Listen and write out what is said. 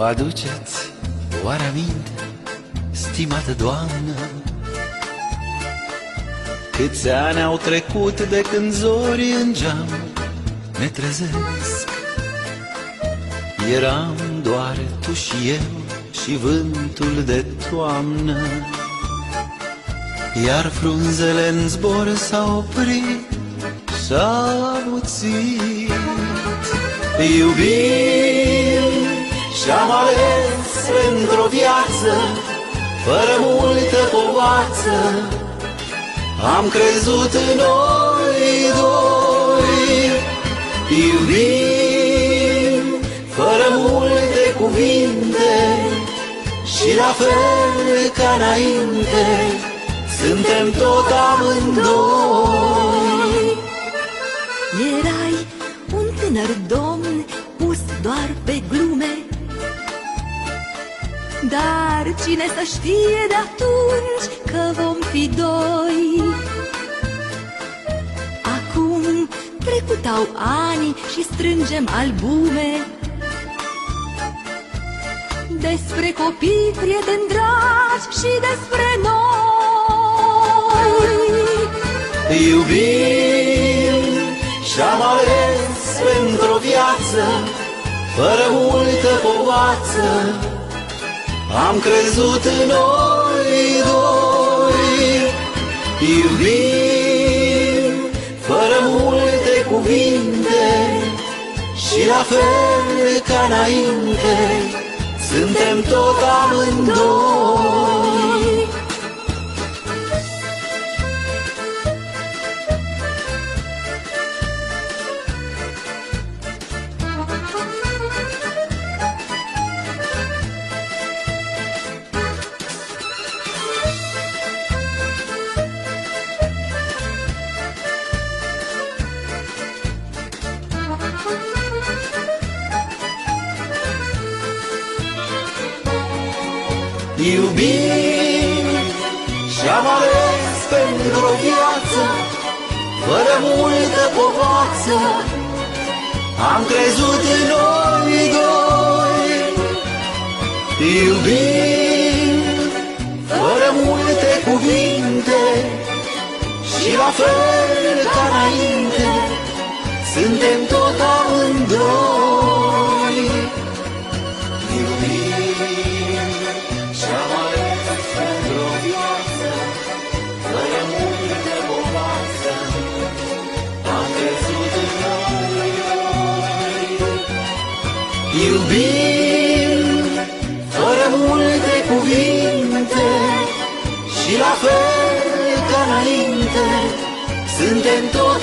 aduceți oare aminte, stimată Doamnă? Câți ani au trecut de când zorii în geam ne trezesc? Eram doar tu și eu și vântul de toamnă, iar frunzele în zbor s-au oprit, s-au amuțit. Iubim și-am ales pentru-o viață, fără multă povață, am crezut în noi doi. Iubim fără multe cuvinte și la fel ca înainte, suntem tot amândoi. Erai un tânăr domn pus doar pe glume, dar cine să știe de atunci că vom fi doi. Acum trecutau ani și strângem albume despre copii, prieteni dragi și despre noi. Iubim și-am ales pentru-o viață, fără multă povață, am crezut în noi doi. Iubim fără multe cuvinte și la fel ca înainte, suntem tot amândoi. Iubim și-am ales pentru-o viață, fără multă povață, am crezut în noi doi. Iubim fără multe cuvinte și la fel ca înainte, suntem tot amândoi. Iubim și-am ales pentru-o viață, fără multe povață, am crezut în noi doi. Iubim fără multe cuvinte și la fel ca înainte, suntem tot